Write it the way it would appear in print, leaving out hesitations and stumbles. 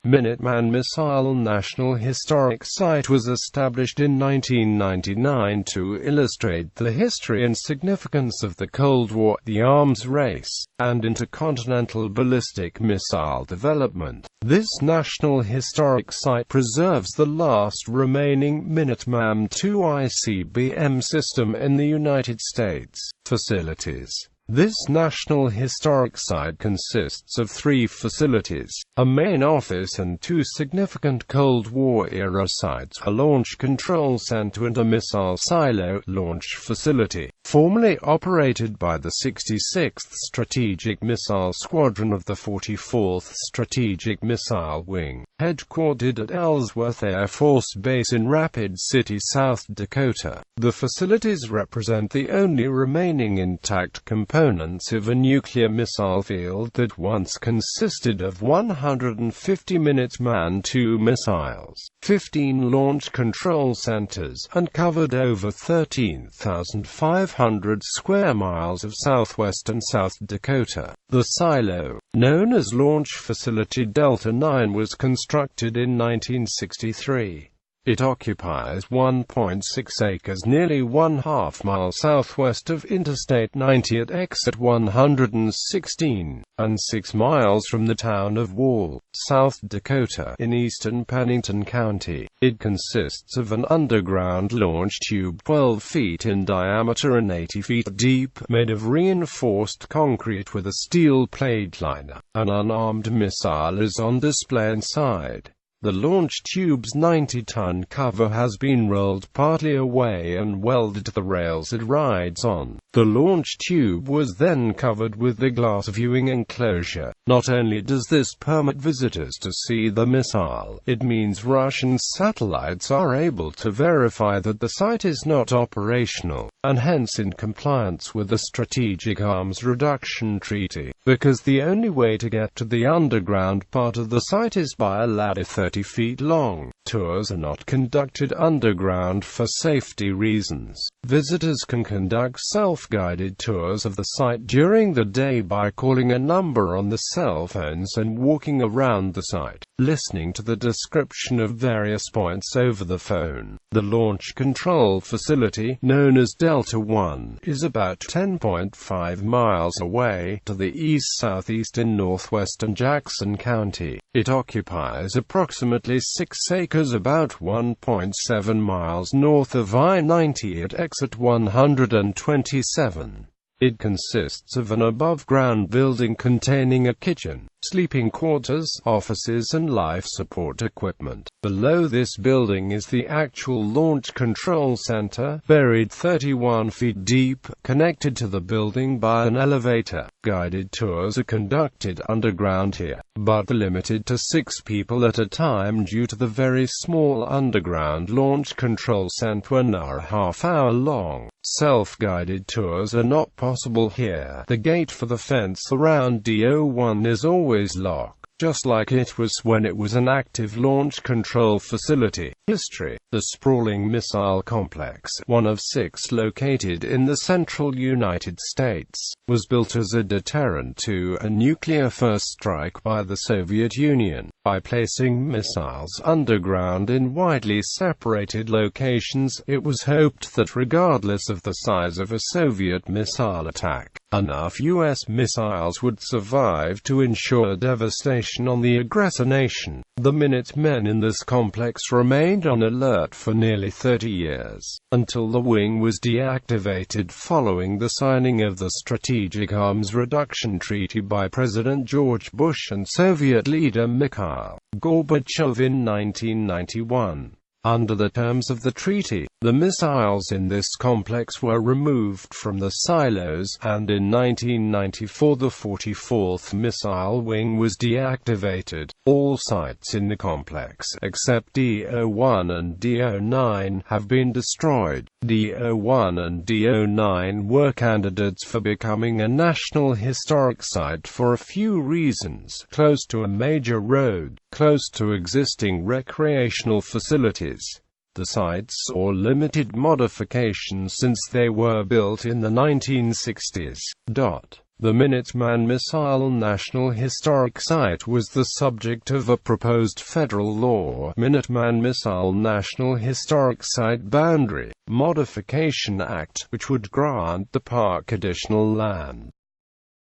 Minuteman Missile National Historic Site was established in 1999 to illustrate the history and significance of the Cold War, the arms race, and intercontinental ballistic missile development. This National Historic Site preserves the last remaining Minuteman II ICBM system in the United States. Facilities. This National Historic Site consists of 3 facilities, a main office and 2 significant Cold War-era sites, a launch control center and a missile silo launch facility, formerly operated by the 66th Strategic Missile Squadron of the 44th Strategic Missile Wing, headquartered at Ellsworth Air Force Base in Rapid City, South Dakota. The facilities represent the only remaining intact components of a nuclear missile field that once consisted of 150 Minuteman II missiles, 15 launch control centers, and covered over 13,500 square miles of southwestern South Dakota. The silo, known as Launch Facility Delta 9, was constructed in 1963. It occupies 1.6 acres nearly 1/2 mile southwest of Interstate 90 at exit 116, and 6 miles from the town of Wall, South Dakota, in eastern Pennington County. It consists of an underground launch tube 12 feet in diameter and 80 feet deep, made of reinforced concrete with a steel plate liner. An unarmed missile is on display inside. The launch tube's 90-ton cover has been rolled partly away and welded to the rails it rides on. The launch tube was then covered with the glass viewing enclosure. Not only does this permit visitors to see the missile, it means Russian satellites are able to verify that the site is not operational, and hence in compliance with the Strategic Arms Reduction Treaty, because the only way to get to the underground part of the site is by a ladder 30 feet long. Tours are not conducted underground for safety reasons. Visitors can conduct self-guided tours of the site during the day by calling a number on the cell phones and walking around the site, listening to the description of various points over the phone. The launch control facility, known as Delta 1, is about 10.5 miles away, to the east-southeast in northwestern Jackson County. It occupies approximately 6 acres about 1.7 miles north of I-90 at exit 127. It consists of an above-ground building containing a kitchen, sleeping quarters, offices and life support equipment. Below this building is the actual launch control center, buried 31 feet deep, connected to the building by an elevator. Guided tours are conducted underground here, but limited to 6 people at a time due to the very small underground launch control center and are a half-hour long. Self-guided tours are not possible here. The gate for the fence around DO1 is always locked, just like it was when it was an active launch control facility. History. The sprawling missile complex, one of 6 located in the central United States, was built as a deterrent to a nuclear first strike by the Soviet Union. By placing missiles underground in widely separated locations, it was hoped that regardless of the size of a Soviet missile attack, enough U.S. missiles would survive to ensure devastation on the aggressor nation. The Minutemen in this complex remained on alert for nearly 30 years, until the wing was deactivated following the signing of the Strategic Arms Reduction Treaty by President George Bush and Soviet leader Mikhail Gorbachev in 1991. Under the terms of the treaty, the missiles in this complex were removed from the silos, and in 1994 the 44th Missile Wing was deactivated. All sites in the complex, except DO1 and DO9, have been destroyed. DO1 and DO9 were candidates for becoming a National Historic Site for a few reasons: close to a major road, close to existing recreational facilities. The sites saw limited modification since they were built in the 1960s. The Minuteman Missile National Historic Site was the subject of a proposed federal law, Minuteman Missile National Historic Site Boundary Modification Act, which would grant the park additional land.